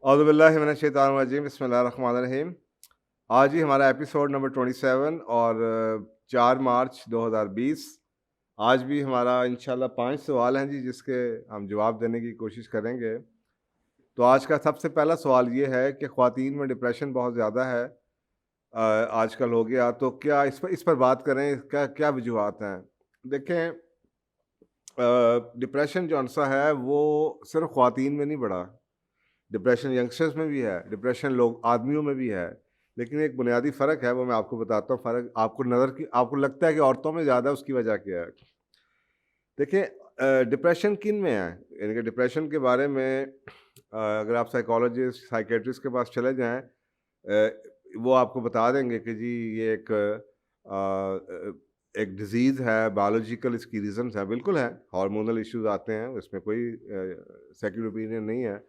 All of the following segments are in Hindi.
औज़ुबिल्लाहि मिनश्शैतानिर्रजीम बिस्मिल्लाहिर्रहमानिर्रहीम। आज ही हमारा एपिसोड नंबर 27 और 4 मार्च 2020। आज भी हमारा इंशाल्लाह 5 सवाल हैं जी जिसके हम जवाब देने की कोशिश करेंगे। तो आज का सबसे पहला सवाल ये है कि ख़वातीन में डिप्रेशन बहुत ज़्यादा है आजकल हो गया, तो क्या इस पर बात करें, क्या क्या वजूहात हैं? देखें, डिप्रेशन जो है वो सिर्फ़ ख़वातीन में नहीं बढ़ा। डिप्रेशन यंगस्टर्स में भी है, डिप्रेशन लोग आदमियों में भी है, लेकिन एक बुनियादी फ़र्क है, वो मैं आपको बताता हूँ। फ़र्क आपको लगता है कि औरतों में ज़्यादा है, उसकी वजह क्या है? देखिए, डिप्रेशन किन में है? यानी कि डिप्रेशन के बारे में अगर आप साइकोलॉजिस्ट, साइकियाट्रिस्ट के पास चले जाएँ, वो आपको बता देंगे कि जी ये एक डिज़ीज़ है, बायोलॉजिकल इसकी रीज़न्स हैं, बिल्कुल है, हार्मोनल इश्यूज़ आते हैं, इसमें कोई सेकंड ओपिनियन नहीं है।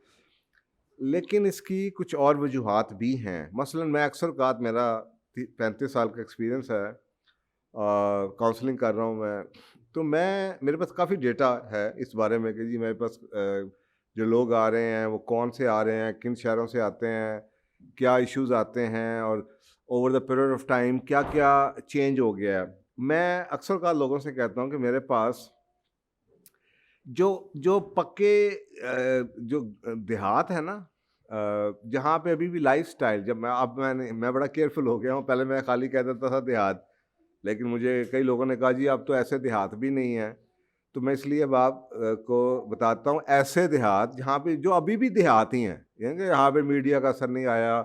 लेकिन इसकी कुछ और वजूहात भी हैं। मसलन मैं अक्सर औक़ात, मेरा 35 साल का एक्सपीरियंस है, काउंसलिंग कर रहा हूँ मैं, तो मेरे पास काफ़ी डेटा है इस बारे में कि जी मेरे पास जो लोग आ रहे हैं वो कौन से आ रहे हैं, किन शहरों से आते हैं, क्या इश्यूज़ आते हैं और over the period of time क्या-क्या चेंज हो गया है। मैं अक्सर औक़ात लोगों से कहता हूँ कि मेरे पास जो जो पक्के देहात है ना, जहाँ पे अभी भी लाइफ़स्टाइल, जब मैं बड़ा केयरफुल हो गया हूँ, पहले मैं खाली कह देता था देहात, लेकिन मुझे कई लोगों ने कहा जी अब तो ऐसे देहात भी नहीं है। तो मैं इसलिए अब को बताता हूँ ऐसे देहात जहाँ पे जो अभी भी देहात ही हैं, यानी कि यहाँ पे मीडिया का असर नहीं आया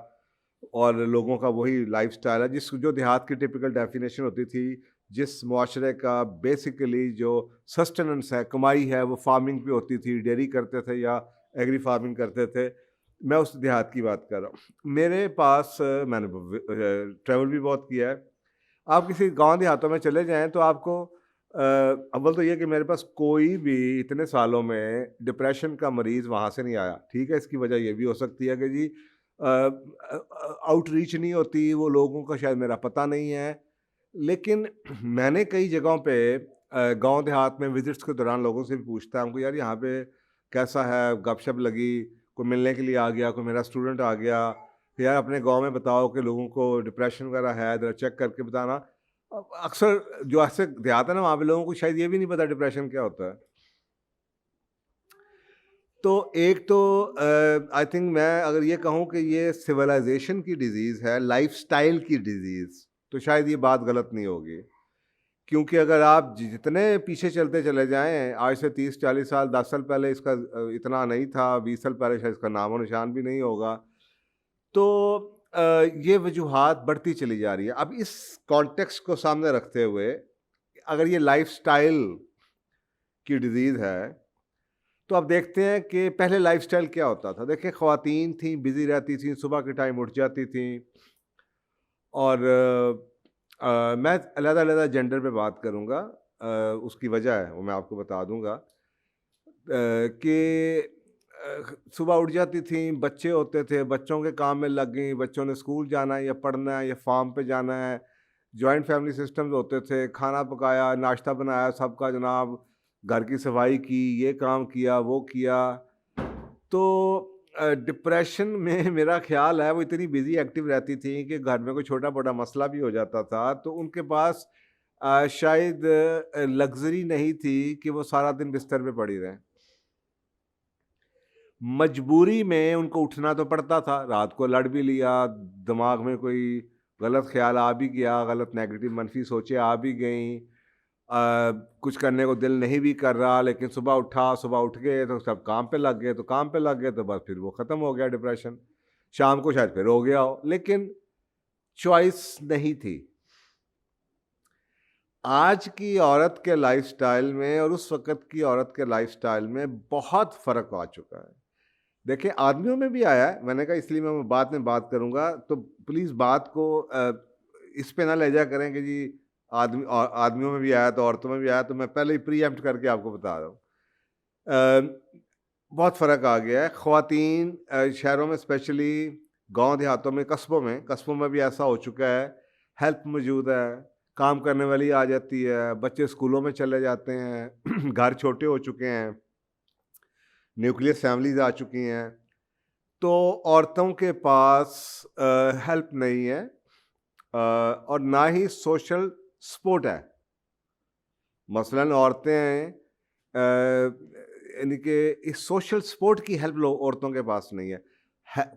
और लोगों का वही लाइफ़स्टाइल है, जो देहात की टिपिकल डेफ़िनेशन होती थी, जिस मुआशरे का बेसिकली जो सस्टेनेंस है, कमाई है, वो फार्मिंग पे होती थी, डेयरी करते थे या एग्री फार्मिंग करते थे। मैं उस देहात की बात कर रहा हूँ। मेरे पास मैंने ट्रैवल भी बहुत किया है। आप किसी गाँव देहातों में चले जाएँ तो आपको अव्वल तो ये कि मेरे पास कोई भी इतने सालों में डिप्रेशन का मरीज़ वहाँ से नहीं आया। ठीक है, इसकी वजह ये भी हो सकती है कि जी आउटरीच नहीं होती, वो लोगों का शायद मेरा पता नहीं है। लेकिन मैंने कई जगहों पे गाँव देहात में विज़िट्स के दौरान लोगों से भी पूछता हूँ कि यार यहाँ पे कैसा है? गपशप लगी, कोई मिलने के लिए आ गया, कोई मेरा स्टूडेंट आ गया, कि यार अपने गाँव में बताओ कि लोगों को डिप्रेशन वगैरह है, ज़रा चेक करके बताना। अक्सर जो ऐसे देहात है ना, वहाँ पे लोगों को शायद ये भी नहीं पता डिप्रेशन क्या होता है। तो एक तो आई थिंक मैं अगर ये कहूँ कि ये सिविलाइज़ेशन की डिज़ीज़ है, लाइफ़स्टाइल की डिज़ीज़, तो शायद ये बात गलत नहीं होगी। क्योंकि अगर आप जितने पीछे चलते चले जाएँ, आज से 30-40 साल, 10 साल पहले इसका इतना नहीं था, 20 साल पहले शायद इसका नामो-निशान भी नहीं होगा। तो अ, ये वजूहात बढ़ती चली जा रही है। अब इस कॉन्टेक्स्ट को सामने रखते हुए, अगर ये लाइफ़स्टाइल की डिज़ीज़ है, तो अब देखते हैं कि पहले लाइफ़स्टाइल क्या होता था। देखिए, ख़वातीन थीं, बिज़ी रहती थीं, सुबह के टाइम उठ जाती थीं और मैं अलग-अलग जेंडर पे बात करूँगा। उसकी वजह है, वो मैं आपको बता दूँगा। कि सुबह उठ जाती थीं, बच्चे होते थे, बच्चों के काम में लग गईं, बच्चों ने स्कूल जाना है या पढ़ना है या फार्म पे जाना है। जॉइंट फैमिली सिस्टम्स होते थे, खाना पकाया, नाश्ता बनाया सबका जनाब, घर की सफाई की, ये काम किया, वो किया। तो डिप्रेशन में मेरा ख़्याल है वो इतनी बिज़ी एक्टिव रहती थी कि घर में कोई छोटा-मोटा मसला भी हो जाता था, तो उनके पास शायद लग्ज़री नहीं थी कि वो सारा दिन बिस्तर पे पड़ी रहें। मजबूरी में उनको उठना तो पड़ता था, रात को लड़ भी लिया, दिमाग में कोई गलत ख़्याल आ भी गया, गलत नेगेटिव मनफ़ी सोचें आ भी गईं। कुछ करने को दिल नहीं भी कर रहा, लेकिन सुबह उठ गए तो सब काम पे लग गए, तो काम पे लग गए तो बस फिर वो ख़त्म हो गया डिप्रेशन। शाम को शायद फिर हो गया हो, लेकिन चॉइस नहीं थी। आज की औरत के लाइफ़स्टाइल में और उस वक़्त की औरत के लाइफ़स्टाइल में बहुत फ़र्क आ चुका है। देखिए, आदमियों में भी आया है, मैंने कहा इसलिए मैं बाद में बात करूँगा, तो प्लीज़ बात को इस पे ना ले जाया करें कि जी आदमियों में भी आया तो औरतों में भी आया, तो मैं पहले ही प्रीएम्प्ट करके आपको बता रहा हूँ। बहुत फ़र्क आ गया है। ख़वातीन शहरों में स्पेशली, गाँव देहातों में, कस्बों में भी ऐसा हो चुका है, हेल्प मौजूद है, काम करने वाली आ जाती है, बच्चे स्कूलों में चले जाते हैं, घर छोटे हो चुके हैं, न्यूक्लियर फैमिलीज़ आ चुकी हैं। तो औरतों के पास हेल्प नहीं है, और ना ही सोशल सपोर्ट है। मसलन औरतें यानी कि इस सोशल सपोर्ट की हेल्प लोग औरतों के पास नहीं है।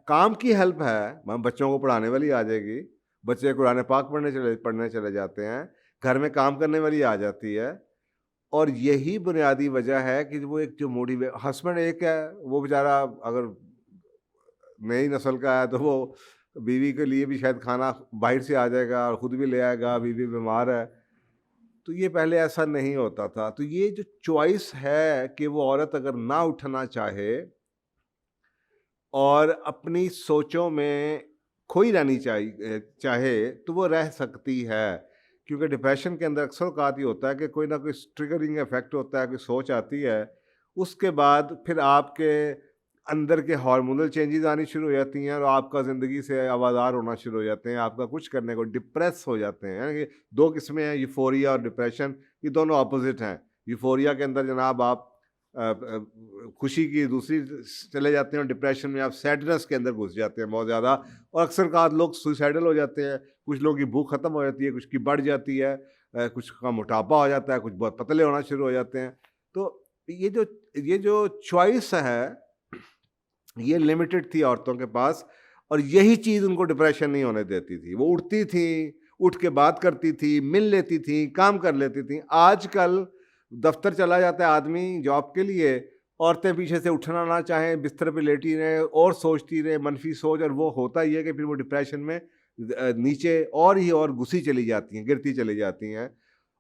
काम की हेल्प है, बच्चों को पढ़ाने वाली आ जाएगी, बच्चे कुरान पाक पढ़ने चले जाते हैं, घर में काम करने वाली आ जाती है। और यही बुनियादी वजह है कि वो एक जो हस्बैंड एक है, वो बेचारा अगर नई नस्ल का है तो वो बीवी के लिए भी शायद खाना बाहर से आ जाएगा और ख़ुद भी ले आएगा, बीवी बीमार है। तो ये पहले ऐसा नहीं होता था। तो ये जो चॉइस है कि वो औरत अगर ना उठना चाहे और अपनी सोचों में खोई रहनी चाहे तो वो रह सकती है। क्योंकि डिप्रेशन के अंदर अक्सर औक़ात ये होता है कि कोई ना कोई ट्रिगरिंग इफ़ेक्ट होता है, कोई सोच आती है, उसके बाद फिर आपके अंदर के हार्मोनल चेंजेस आनी शुरू हो जाती हैं और आपका ज़िंदगी से आवाज़ार होना शुरू हो जाते हैं, आपका कुछ करने को डिप्रेस हो जाते हैं। यानी कि दो किस्में हैं, यूफ़ोरिया और डिप्रेशन, ये दोनों अपोजिट हैं। यूफ़ोरिया के अंदर जनाब आप खुशी की दूसरी चले जाते हैं और डिप्रेशन में आप सैडनेस के अंदर घुस जाते हैं बहुत ज़्यादा, और अक्सर का लोग सुसाइडल हो जाते हैं। कुछ लोगों की भूख ख़त्म हो जाती है, कुछ की बढ़ जाती है, कुछ का मोटापा हो जाता है, कुछ बहुत पतले होना शुरू हो जाते हैं। तो ये जो चॉइस है ये लिमिटेड थी औरतों के पास, और यही चीज़ उनको डिप्रेशन नहीं होने देती थी। वो उठती थी, उठ के बात करती थी, मिल लेती थी, काम कर लेती थी। आजकल दफ्तर चला जाता है आदमी जॉब के लिए, औरतें पीछे से उठना ना चाहें, बिस्तर पे लेटी रहें और सोचती रहें मनफी सोच, और वो होता ही है कि फिर वो डिप्रेशन में नीचे और ही और घुसी चली जाती हैं, गिरती चली जाती हैं।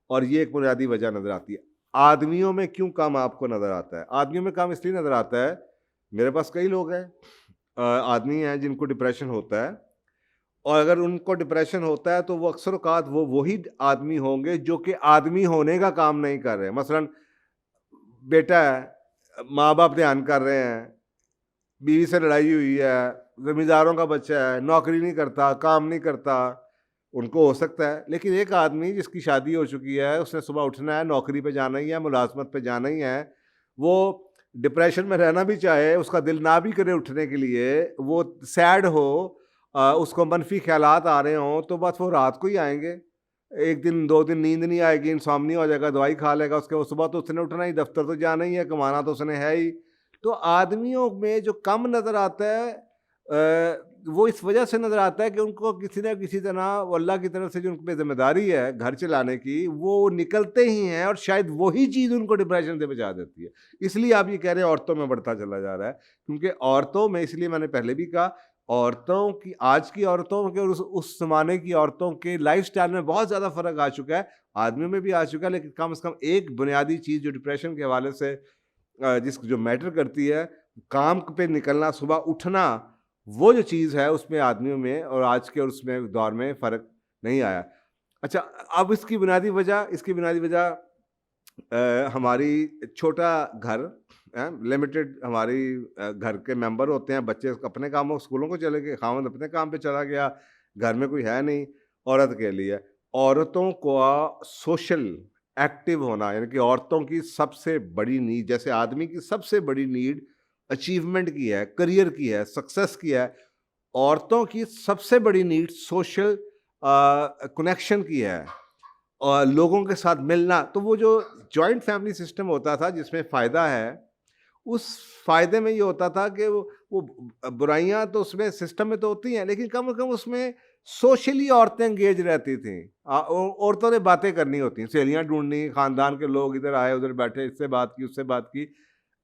और ये एक बुनियादी वजह नज़र आती है। आदमियों में क्यों कम आपको नज़र आता है? आदमियों में कम इसलिए नज़र आता है, मेरे पास कई लोग हैं, आदमी हैं जिनको डिप्रेशन होता है, और अगर उनको डिप्रेशन होता है तो वो अक्सर औक़ात वो वही आदमी होंगे जो कि आदमी होने का काम नहीं कर रहे हैं। मसलन बेटा है, माँ बाप ध्यान कर रहे हैं, बीवी से लड़ाई हुई है, ज़मींदारों का बच्चा है, नौकरी नहीं करता, काम नहीं करता, उनको हो सकता है। लेकिन एक आदमी जिसकी शादी हो चुकी है, उसने सुबह उठना है, नौकरी पे जाना ही है, मुलाज़मत पे जाना ही है, वो डिप्रेशन में रहना भी चाहे, उसका दिल ना भी करे उठने के लिए, वो सैड हो, उसको मनफी ख़्यालात आ रहे हों, तो बस वो रात को ही आएँगे। 1 दिन 2 दिन नींद नहीं आएगी, इंसोम्निया हो जाएगा, दवाई खा लेगा, उसके बाद सुबह तो उसने उठना ही, दफ्तर तो जाना ही है, कमाना तो उसने है ही। तो आदमियों में जो कम नज़र आता है वो इस वजह से नज़र आता है कि उनको किसी न किसी तरह अल्लाह की तरफ से जो उन पे ज़िम्मेदारी है घर चलाने की, वो निकलते ही हैं, और शायद वही चीज़ उनको डिप्रेशन से बचा देती है। इसलिए आप ये कह रहे हैं औरतों में बढ़ता चला जा रहा है, क्योंकि औरतों में, इसलिए मैंने पहले भी कहा, औरतों की, आज की औरतों के और उस ज़माने की औरतों के लाइफ़स्टाइल में बहुत ज़्यादा फ़र्क आ चुका है। आदमियों में भी आ चुका है, लेकिन कम से कम एक बुनियादी चीज़ जो डिप्रेशन के हवाले से जो मैटर करती है, काम पे निकलना, सुबह उठना, वो जो चीज़ है उसमें आदमियों में और आज के और उसमें दौर में फ़र्क नहीं आया। अच्छा, अब इसकी बुनियादी वजह हमारी छोटा घर, लिमिटेड हमारी घर के मेंबर होते हैं, बच्चे अपने कामों स्कूलों को चले गए, खावंद अपने काम पे चला गया, घर में कोई है नहीं औरत के लिए। औरतों को सोशल एक्टिव होना, यानी कि औरतों की सबसे बड़ी नीड, जैसे आदमी की सबसे बड़ी नीड अचीवमेंट की है, करियर की है, सक्सेस की है, औरतों की सबसे बड़ी नीड सोशल कनेक्शन की है, और लोगों के साथ मिलना। तो वो जो जॉइंट फैमिली सिस्टम होता था जिसमें फ़ायदा है, उस फ़ायदे में ये होता था कि वो बुराइयाँ तो उसमें सिस्टम में तो होती हैं, लेकिन कम से कम उसमें सोशली औरतें एंगेज रहती थीं। औरतों ने बातें करनी होती, सहेलियाँ ढूँढनी, ख़ानदान के लोग इधर आए, उधर बैठे, इससे बात की, उससे बात की।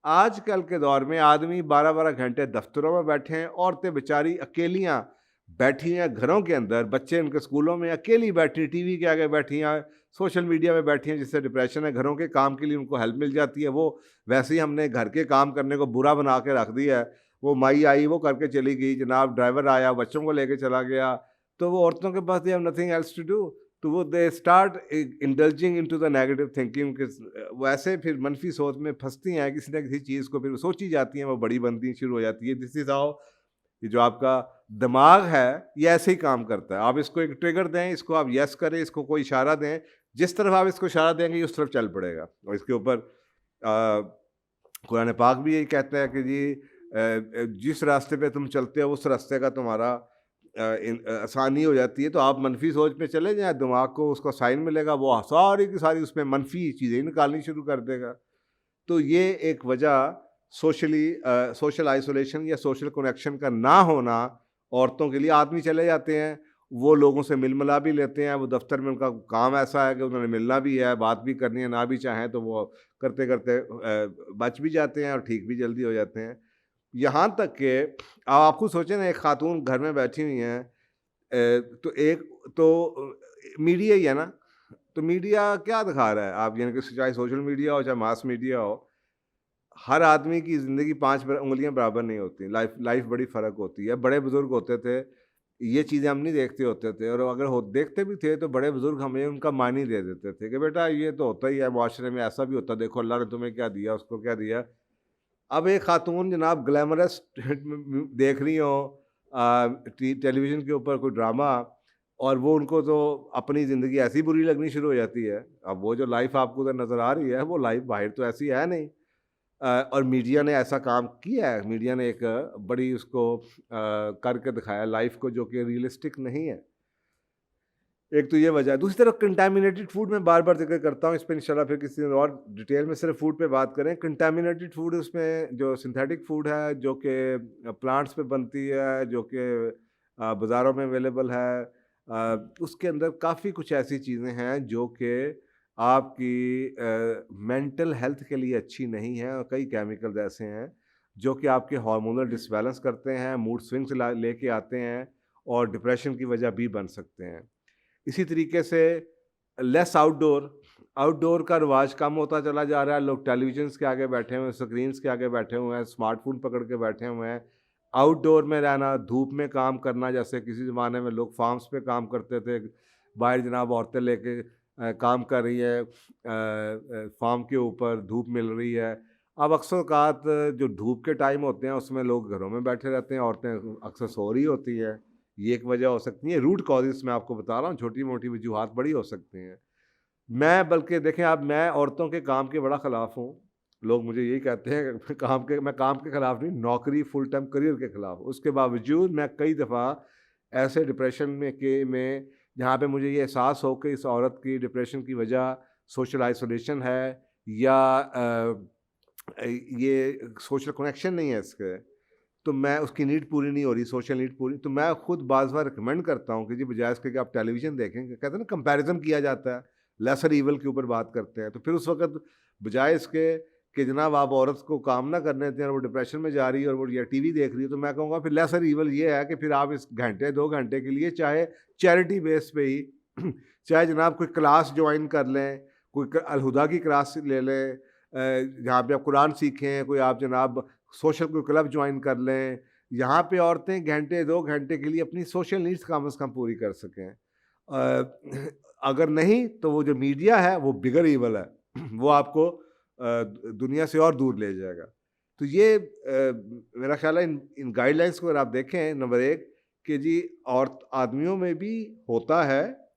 आजकल के दौर में आदमी 12-12 घंटे दफ्तरों में बैठे हैं, औरतें बेचारी अकेलियाँ बैठी हैं घरों के अंदर, बच्चे उनके स्कूलों में, अकेली बैठी टीवी के आगे बैठी हैं, सोशल मीडिया में बैठी हैं, जिससे डिप्रेशन है। घरों के काम के लिए उनको हेल्प मिल जाती है, वो वैसे ही हमने घर के काम करने को बुरा बना के रख दिया है। वो माई आई, वो करके चली गई, जनाब ड्राइवर आया, बच्चों को लेके चला गया, तो वो औरतों के पास they have nothing else to do, तो वो they start indulging into the negative thinking, वैसे फिर मनफी सोच में फंसती हैं, किसी न किसी चीज़ को फिर सोची जाती हैं, वो बड़ी बनती शुरू हो जाती है। दिस इज़ हाउ ये जो आपका दिमाग है ये ऐसे ही काम करता है। आप इसको एक ट्रिगर दें, इसको आप यस करें, इसको कोई इशारा दें, जिस तरफ आप इसको इशारा देंगे ये उस तरफ चल पड़ेगा। और इसके ऊपर कुरान पाक भी यही कहता है कि जी जिस रास्ते पे तुम चलते हो उस रास्ते का तुम्हारा आसानी हो जाती है, तो आप मनफी सोच पे चले जाएं, दिमाग को उसका साइन मिलेगा, वो सारी की सारी उसमें मनफी चीज़ें निकालनी शुरू कर देगा। तो ये एक वजह सोशल आइसोलेशन या सोशल कनेक्शन का ना होना औरतों के लिए। आदमी चले जाते हैं, वो लोगों से मिल मिला भी लेते हैं, वो दफ्तर में उनका काम ऐसा है कि उन्होंने मिलना भी है, बात भी करनी है, ना भी चाहें तो वो करते करते बच भी जाते हैं और ठीक भी जल्दी हो जाते हैं। यहाँ तक कि अब आप खुद सोचें ना, एक खातून घर में बैठी हुई हैं, तो एक तो मीडिया ही है ना, तो मीडिया क्या दिखा रहा है आप, यानी कि चाहे सोशल मीडिया हो चाहे मास मीडिया हो, हर आदमी की ज़िंदगी 5 उँगलियाँ बराबर नहीं होती, लाइफ लाइफ बड़ी फ़र्क होती है। बड़े बुज़ुर्ग होते थे, ये चीज़ें हम नहीं देखते होते थे, और अगर हो देखते भी थे तो बड़े बुज़ुर्ग हमें उनका मान ही दे देते थे कि बेटा ये तो होता ही है, माशरे में ऐसा भी होता है, देखो अल्लाह ने तुम्हें क्या दिया, उसको क्या दिया। अब एक खातून जनाब ग्लैमरस देख रही हो टेलीविज़न के ऊपर कोई ड्रामा, और वो उनको तो अपनी ज़िंदगी ऐसी बुरी लगनी शुरू हो जाती है। अब वो जो लाइफ़ आपको उधर नज़र आ रही है, वो लाइफ़ बाहर तो ऐसी है नहीं। और मीडिया ने ऐसा काम किया है, मीडिया ने एक बड़ी उसको करके दिखाया लाइफ़ को, जो कि रियलिस्टिक नहीं है। एक तो ये वजह है। दूसरी तरफ कंटामिनेटेड फूड में बार-बार ज़िक्र करता हूँ, इस पे इंशाल्लाह फिर किसी दिन और डिटेल में सिर्फ फूड पे बात करें। कंटामिनेटेड फूड, उसमें जो सिंथेटिक फूड है, जो कि प्लांट्स पे बनती है, जो कि बाज़ारों में अवेलेबल है, उसके अंदर काफ़ी कुछ ऐसी चीज़ें हैं जो कि आपकी मेंटल हेल्थ के लिए अच्छी नहीं है, और कई केमिकल्स ऐसे हैं जो कि आपके हार्मोनल डिसबैलेंस करते हैं, मूड स्विंग्स लेके आते हैं, और डिप्रेशन की वजह भी बन सकते हैं। इसी तरीके से लेस आउटडोर, आउटडोर का रिवाज कम होता चला जा रहा है। लोग टेलीविजन्स के आगे बैठे हुए हैं, स्क्रीन्स के आगे बैठे हुए हैं, स्मार्टफोन पकड़ के बैठे हुए हैं। आउटडोर में रहना, धूप में काम करना, जैसे किसी ज़माने में लोग फार्म्स पे काम करते थे, बाहर जनाब औरतें लेके काम कर रही है, फार्म के ऊपर धूप मिल रही है। अब अक्सर औक़ात जो धूप के टाइम होते हैं उसमें लोग घरों में बैठे रहते हैं, औरतें अक्सर सो रही होती हैं। ये एक वजह हो सकती है। रूट कॉजेज़ मैं आपको बता रहा हूँ, छोटी-मोटी वजूहात बड़ी हो सकती हैं। मैं बल्कि देखें, अब मैं औरतों के काम के बड़ा ख़िलाफ़ हूँ। लोग मुझे यही कहते हैं कि मैं काम के ख़िलाफ़ नहीं, नौकरी फुल टाइम करियर के ख़िलाफ़। उसके बावजूद मैं कई दफ़ा ऐसे डिप्रेशन में जहाँ पे मुझे ये एहसास हो कि इस औरत की डिप्रेशन की वजह सोशल आइसोलेशन है, या ये सोशल कनेक्शन नहीं है इसके, तो मैं उसकी नीड पूरी नहीं हो रही, सोशल नीड पूरी, तो मैं खुद बाज़ बार रिकमेंड करता हूँ कि जी बजाय इसके कि आप टेलीविज़न देखें, कहते हैं ना कंपैरिज़न किया जाता है, लेसर ईवल के ऊपर बात करते हैं, तो फिर उस वक़्त बजाय इसके कि जनाब आप औरत को काम ना करने दें और वो डिप्रेशन में जा रही है और वो या टीवी देख रही है, तो मैं कहूँगा फिर लेसर ईवल ये है कि फिर आप इस घंटे 2 घंटे के लिए चाहे चैरिटी बेस पे ही चाहे जनाब कोई क्लास जॉइन कर लें, कोई अलहुदा की क्लास ले लें, जहाँ पे आप कुरान सीखें, कोई आप जनाब सोशल कोई क्लब ज्वाइन कर लें। यहाँ पे औरतें घंटे 2 घंटे के लिए अपनी सोशल नीड्स कम से कम पूरी कर सकें। अगर नहीं तो वो जो मीडिया है वो बिगर ईवल है। वो आपको दुनिया से और दूर ले जाएगा। तो ये मेरा ख़्याल है इन गाइडलाइंस को अगर आप देखें, नंबर 1 कि जी आदमियों में भी होता है,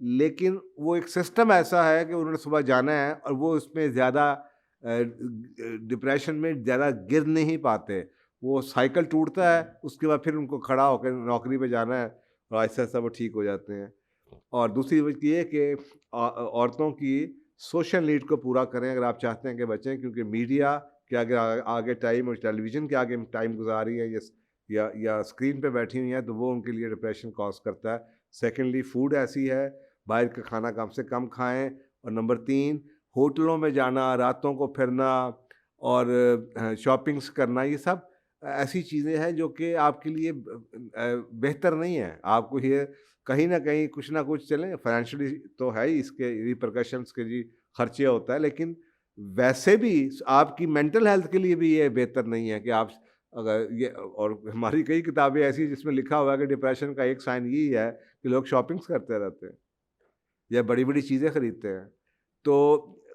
लेकिन वो एक सिस्टम ऐसा है कि उन्होंने सुबह जाना है और वो उसमें ज़्यादा डिप्रेशन में ज़्यादा गिर नहीं पाते। वो साइकिल टूटता है, उसके बाद फिर उनको खड़ा होकर नौकरी पे जाना है, और आहिस्ता-आहिस्ता वो ठीक हो जाते हैं। और दूसरी बात ये है कि औरतों की सोशल नीड को पूरा करें अगर आप चाहते हैं कि बचें, क्योंकि मीडिया के आगे आगे टाइम और टेलीविज़न के आगे टाइम गुज़ार रही है, या स्क्रीन पे बैठी हुई हैं, तो वो उनके लिए डिप्रेशन कॉज़ करता है। सेकेंडली फूड ऐसी है, बाहर का खाना कम से कम खाएँ, और नंबर 3 होटलों में जाना, रातों को फिरना, और शॉपिंग्स करना, ये सब ऐसी चीज़ें हैं जो कि आपके लिए बेहतर नहीं है। आपको ये कहीं न कहीं कुछ ना कुछ चलें, फाइनेंशियली तो है ही इसके रिपरकशंस के जी खर्चे होता है, लेकिन वैसे भी आपकी मेंटल हेल्थ के लिए भी ये बेहतर नहीं है कि आप अगर ये, और हमारी कई किताबें ऐसी हैं जिसमें लिखा हुआ है कि डिप्रेशन का एक साइन यही है कि लोग शॉपिंग्स करते रहते हैं या बड़ी-बड़ी चीज़ें खरीदते हैं। तो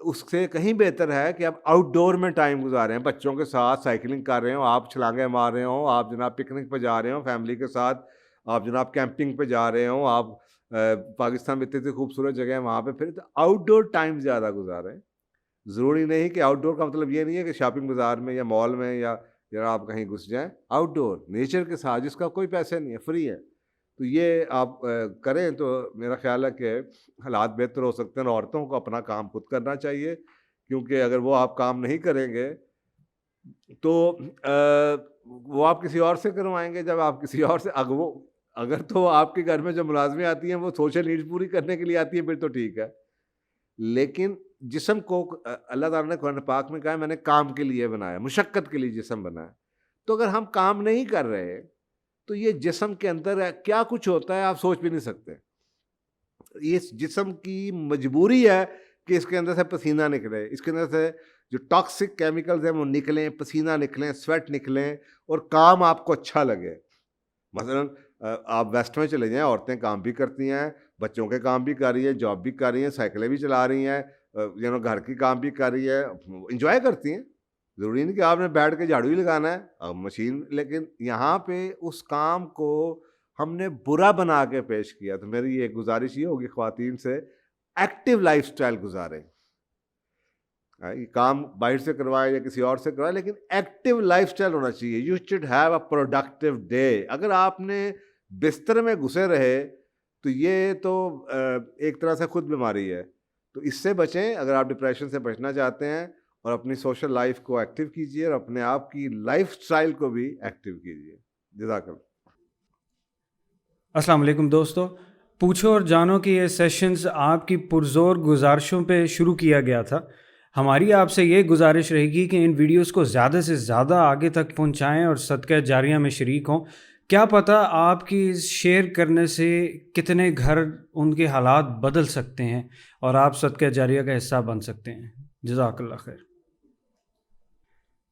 उससे कहीं बेहतर है कि आप आउटडोर में टाइम गुज़ारें, बच्चों के साथ साइकिलिंग कर रहे हो, आप छलांगे मार रहे हो, आप जनाब पिकनिक पे जा रहे हो फैमिली के साथ, आप जनाब कैंपिंग पे जा रहे हो, आप पाकिस्तान में इतनी-इतनी खूबसूरत जगह है वहाँ पे, फिर तो आउटडोर टाइम ज़्यादा गुज़ारें। ज़रूरी नहीं कि आउटडोर का मतलब ये नहीं है कि शॉपिंग बाज़ार में या मॉल में या जरा आप कहीं घुस जाएं आउटडोर नेचर के साथ, जिसका कोई पैसे नहीं है, फ्री है। तो ये आप करें तो मेरा ख्याल है कि हालात बेहतर हो सकते हैं। और औरतों को अपना काम खुद करना चाहिए, क्योंकि अगर वो आप काम नहीं करेंगे तो वो आप किसी और से करवाएंगे। जब आप किसी और से अगर तो आपके घर में जो मुलाजमें आती हैं वो सोशल नीड्स पूरी करने के लिए आती हैं, फिर तो ठीक है। लेकिन जिस्म को अल्लाह ताला ने कुरान पाक में कहा है मैंने काम के लिए बनाया, मुशक्कत के लिए जिस्म बनाया। तो अगर हम काम नहीं कर रहे तो ये जिस्म के अंदर क्या कुछ होता है आप सोच भी नहीं सकते। ये जिस्म की मजबूरी है कि इसके अंदर से पसीना निकले, इसके अंदर से जो टॉक्सिक केमिकल्स हैं वो निकलें, पसीना निकलें, स्वेट निकलें और काम आपको अच्छा लगे। मसलन आप वेस्ट में चले जाएं, औरतें काम भी करती हैं, बच्चों के काम भी कर रही हैं, जॉब भी कर रही हैं, साइकिलें भी चला रही हैं, घर की काम भी कर रही है, इंजॉय करती हैं। ज़रूरी नहीं कि आपने बैठ के झाड़ू ही लगाना है मशीन। लेकिन यहाँ पे उस काम को हमने बुरा बना के पेश किया। तो मेरी ये गुजारिश ये होगी ख्वातीन से, एक्टिव लाइफस्टाइल गुजारें। ये काम बाहर से करवाएं या किसी और से करवाएं, लेकिन एक्टिव लाइफस्टाइल होना चाहिए। You should have a productive day. अगर आपने बिस्तर में घुसे रहे तो ये तो एक तरह से खुद बीमारी है। तो इससे बचें। अगर आप डिप्रेशन से बचना चाहते हैं और अपनी सोशल लाइफ को एक्टिव कीजिए और अपने आप की लाइफस्टाइल को भी एक्टिव कीजिए। जज़ाकल्लाह। अस्सलाम वालेकुम दोस्तों, पूछो और जानो कि ये सेशंस आपकी पुरजोर गुजारिशों पे शुरू किया गया था। हमारी आपसे ये गुजारिश रहेगी कि इन वीडियोस को ज़्यादा से ज़्यादा आगे तक पहुंचाएं और सदका जारिया में शरीक हों। क्या पता आपकी शेयर करने से कितने घर उनके हालात बदल सकते हैं और आप सदका जारिया का हिस्सा बन सकते हैं। जज़ाकल्लाह खैर।